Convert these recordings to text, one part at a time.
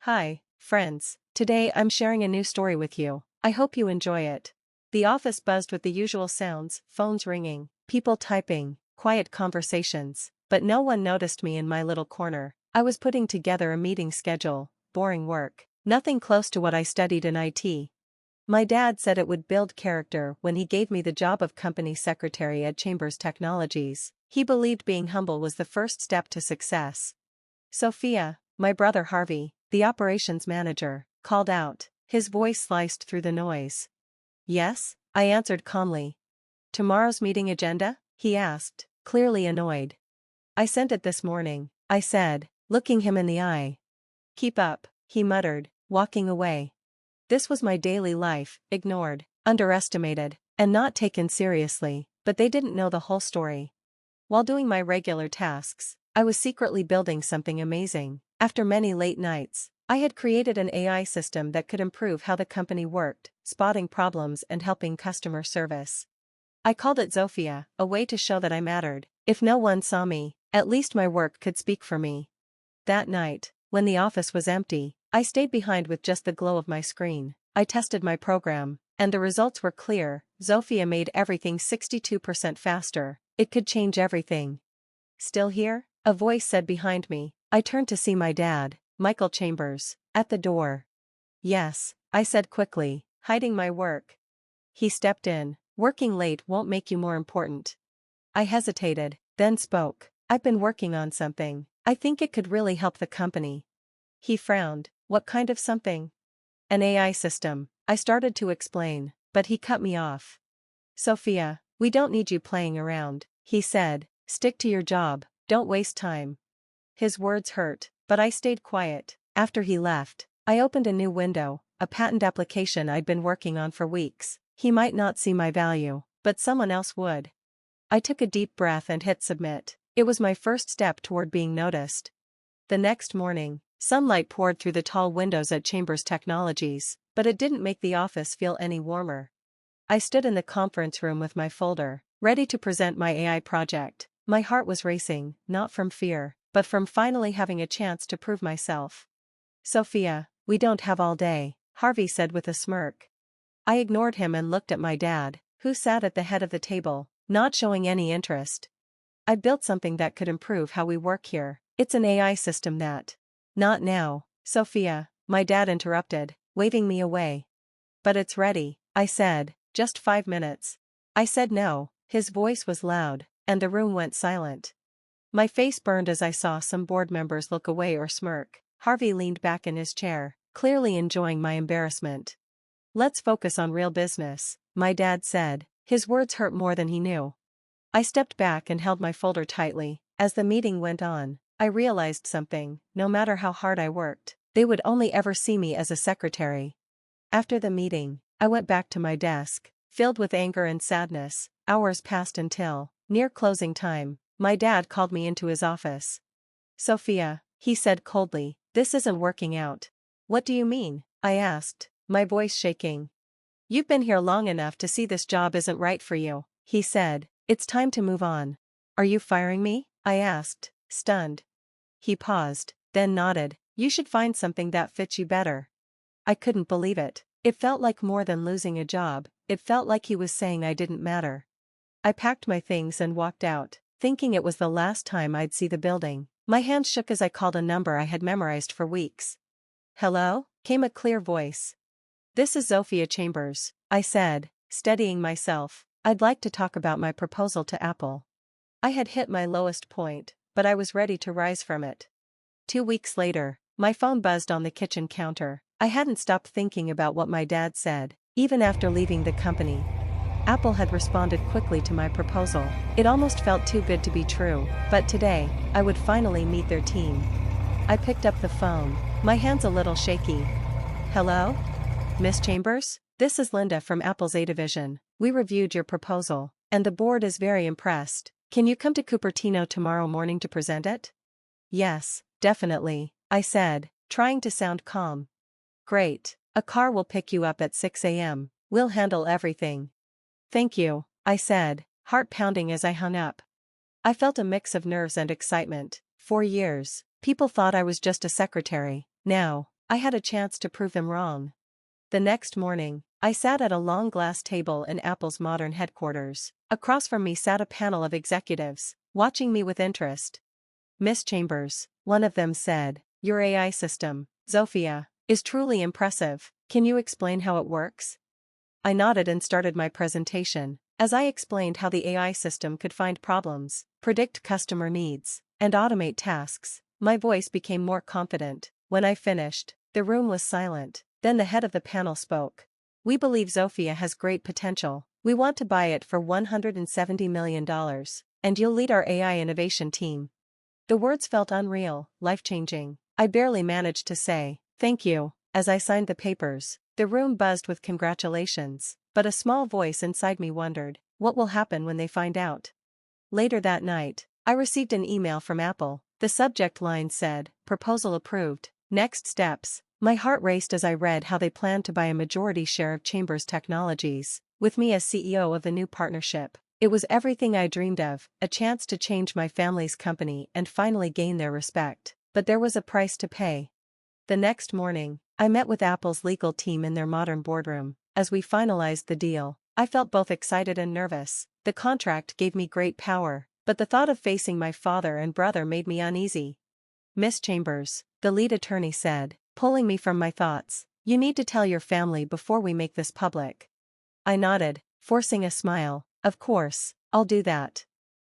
Hi, friends. Today I'm sharing a new story with you. I hope you enjoy it. The office buzzed with the usual sounds, phones ringing, people typing, quiet conversations, but no one noticed me in my little corner. I was putting together a meeting schedule, boring work, nothing close to what I studied in IT. My dad said it would build character when he gave me the job of company secretary at Chambers Technologies. He believed being humble was the first step to success. Sophia, my brother Harvey, the operations manager, called out. His voice sliced through the noise. Yes, I answered calmly. Tomorrow's meeting agenda? He asked, clearly annoyed. I sent it this morning, I said, looking him in the eye. Keep up, he muttered, walking away. This was my daily life, ignored, underestimated, and not taken seriously, but they didn't know the whole story. While doing my regular tasks, I was secretly building something amazing. After many late nights, I had created an AI system that could improve how the company worked, spotting problems and helping customer service. I called it Zophia, a way to show that I mattered. If no one saw me, at least my work could speak for me. That night, when the office was empty, I stayed behind with just the glow of my screen. I tested my program, and the results were clear. Zophia made everything 62% faster. It could change everything. Still here? A voice said behind me. I turned to see my dad, Michael Chambers, at the door. Yes, I said quickly, hiding my work. He stepped in. Working late won't make you more important. I hesitated, then spoke. I've been working on something. I think it could really help the company. He frowned. What kind of something? An AI system, I started to explain, but he cut me off. Sophia, we don't need you playing around, he said. Stick to your job, don't waste time. His words hurt, but I stayed quiet. After he left, I opened a new window, a patent application I'd been working on for weeks. He might not see my value, but someone else would. I took a deep breath and hit submit. It was my first step toward being noticed. The next morning, sunlight poured through the tall windows at Chambers Technologies, but it didn't make the office feel any warmer. I stood in the conference room with my folder, ready to present my AI project. My heart was racing, not from fear, but from finally having a chance to prove myself. Sophia, we don't have all day, Harvey said with a smirk. I ignored him and looked at my dad, who sat at the head of the table, not showing any interest. I built something that could improve how we work here. It's an AI system that. Not now, Sophia, my dad interrupted, waving me away. But it's ready, I said, just 5 minutes. I said no. His voice was loud, and the room went silent. My face burned as I saw some board members look away or smirk. Harvey leaned back in his chair, clearly enjoying my embarrassment. Let's focus on real business, my dad said. His words hurt more than he knew. I stepped back and held my folder tightly. As the meeting went on, I realized something. No matter how hard I worked, they would only ever see me as a secretary. After the meeting, I went back to my desk, filled with anger and sadness. Hours passed until, near closing time, my dad called me into his office. Sophia, he said coldly, this isn't working out. What do you mean? I asked, my voice shaking. You've been here long enough to see this job isn't right for you, he said. It's time to move on. Are you firing me? I asked, stunned. He paused, then nodded. You should find something that fits you better. I couldn't believe it. It felt like more than losing a job. It felt like he was saying I didn't matter. I packed my things and walked out, thinking it was the last time I'd see the building. My hands shook as I called a number I had memorized for weeks. Hello? Came a clear voice. This is Sophia Chambers, I said, steadying myself. I'd like to talk about my proposal to Apple. I had hit my lowest point, but I was ready to rise from it. 2 weeks later, my phone buzzed on the kitchen counter. I hadn't stopped thinking about what my dad said, even after leaving the company. Apple had responded quickly to my proposal. It almost felt too good to be true, but today, I would finally meet their team. I picked up the phone, my hands a little shaky. Hello? Miss Chambers? This is Linda from Apple's A division. We reviewed your proposal, and the board is very impressed. Can you come to Cupertino tomorrow morning to present it? Yes, definitely, I said, trying to sound calm. Great, a car will pick you up at 6 a.m. We'll handle everything. Thank you, I said, heart pounding as I hung up. I felt a mix of nerves and excitement. For years, people thought I was just a secretary. Now, I had a chance to prove him wrong. The next morning, I sat at a long glass table in Apple's modern headquarters. Across from me sat a panel of executives, watching me with interest. "Miss Chambers," one of them said, "your AI system, Zophia, is truly impressive. Can you explain how it works?" I nodded and started my presentation. As I explained how the AI system could find problems, predict customer needs, and automate tasks, my voice became more confident. When I finished, the room was silent. Then the head of the panel spoke. "We believe Zophia has great potential. We want to buy it for $170 million, and you'll lead our AI innovation team." The words felt unreal, life-changing. I barely managed to say, "Thank you," as I signed the papers. The room buzzed with congratulations, but a small voice inside me wondered, what will happen when they find out? Later that night, I received an email from Apple. The subject line said, "Proposal approved. Next steps." My heart raced as I read how they planned to buy a majority share of Chambers Technologies, with me as CEO of the new partnership. It was everything I dreamed of, a chance to change my family's company and finally gain their respect. But there was a price to pay. The next morning, I met with Apple's legal team in their modern boardroom. As we finalized the deal, I felt both excited and nervous. The contract gave me great power, but the thought of facing my father and brother made me uneasy. "Miss Chambers," the lead attorney said, pulling me from my thoughts, "you need to tell your family before we make this public." I nodded, forcing a smile. "Of course, I'll do that."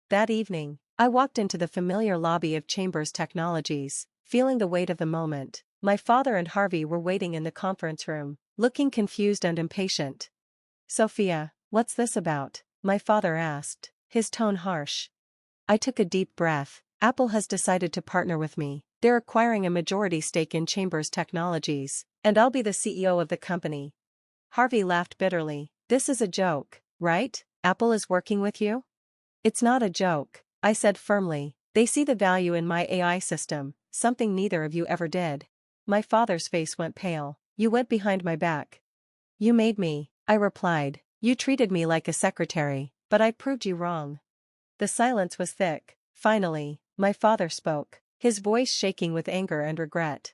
That evening, I walked into the familiar lobby of Chambers Technologies, feeling the weight of the moment. My father and Harvey were waiting in the conference room, looking confused and impatient. "Sophia, what's this about?" my father asked, his tone harsh. I took a deep breath. "Apple has decided to partner with me. They're acquiring a majority stake in Chambers Technologies, and I'll be the CEO of the company." Harvey laughed bitterly. "This is a joke, right? Apple is working with you?" "It's not a joke," I said firmly. "They see the value in my AI system, something neither of you ever did." My father's face went pale. "You went behind my back." "You made me," I replied. "You treated me like a secretary, but I proved you wrong." The silence was thick. Finally, my father spoke, his voice shaking with anger and regret.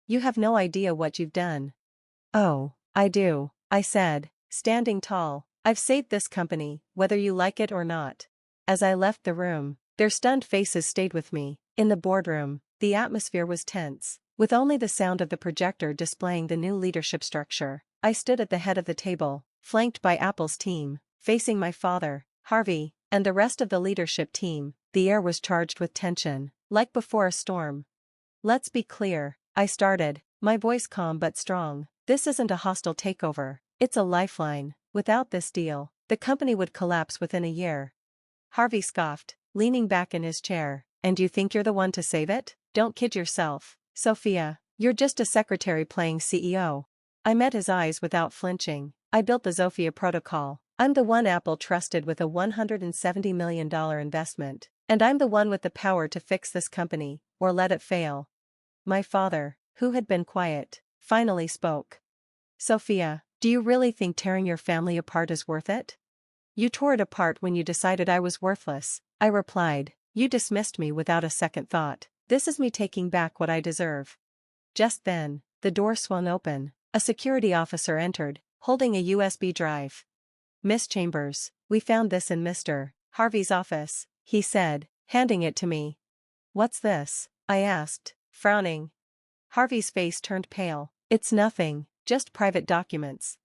"You have no idea what you've done." "Oh, I do," I said, standing tall. "I've saved this company, whether you like it or not." As I left the room, their stunned faces stayed with me. In the boardroom, the atmosphere was tense, with only the sound of the projector displaying the new leadership structure. I stood at the head of the table, flanked by Apple's team, facing my father, Harvey, and the rest of the leadership team. The air was charged with tension, like before a storm. "Let's be clear," I started, my voice calm but strong. "This isn't a hostile takeover, it's a lifeline. Without this deal, the company would collapse within a year." Harvey scoffed, leaning back in his chair. "And you think you're the one to save it? Don't kid yourself, Sophia. You're just a secretary playing CEO." I met his eyes without flinching. "I built the Zophia protocol. I'm the one Apple trusted with a $170 million investment, and I'm the one with the power to fix this company, or let it fail." My father, who had been quiet, finally spoke. "Sophia, do you really think tearing your family apart is worth it?" "You tore it apart when you decided I was worthless," I replied. "You dismissed me without a second thought. This is me taking back what I deserve." Just then, the door swung open. A security officer entered, holding a USB drive. "Miss Chambers, we found this in Mr. Harvey's office," he said, handing it to me. "What's this?" I asked, frowning. Harvey's face turned pale. "It's nothing, just private documents."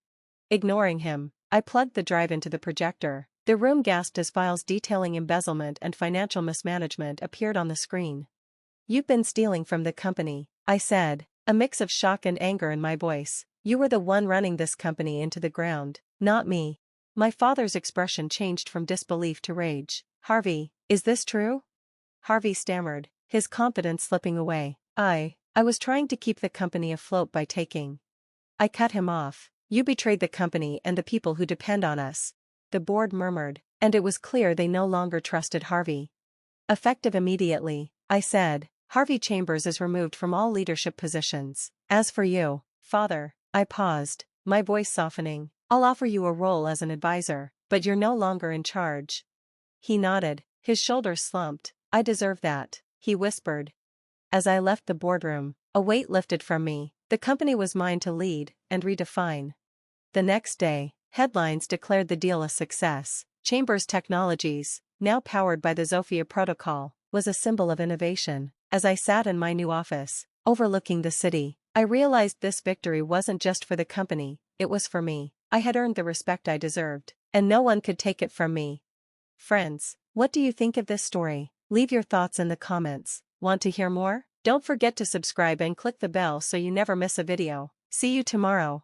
Ignoring him, I plugged the drive into the projector. The room gasped as files detailing embezzlement and financial mismanagement appeared on the screen. "You've been stealing from the company," I said, a mix of shock and anger in my voice. "You were the one running this company into the ground, not me." My father's expression changed from disbelief to rage. "Harvey, is this true?" Harvey stammered, his confidence slipping away. I was trying to keep the company afloat by taking." I cut him off. "You betrayed the company and the people who depend on us." The board murmured, and it was clear they no longer trusted Harvey. "Effective immediately," I said, "Harvey Chambers is removed from all leadership positions. As for you, father," I paused, my voice softening, "I'll offer you a role as an advisor, but you're no longer in charge." He nodded, his shoulders slumped. "I deserve that," he whispered. As I left the boardroom, a weight lifted from me. The company was mine to lead and redefine. The next day, headlines declared the deal a success. Chambers Technologies, now powered by the Zophia protocol, was a symbol of innovation. As I sat in my new office, overlooking the city, I realized this victory wasn't just for the company, it was for me. I had earned the respect I deserved, and no one could take it from me. Friends, what do you think of this story? Leave your thoughts in the comments. Want to hear more? Don't forget to subscribe and click the bell so you never miss a video. See you tomorrow.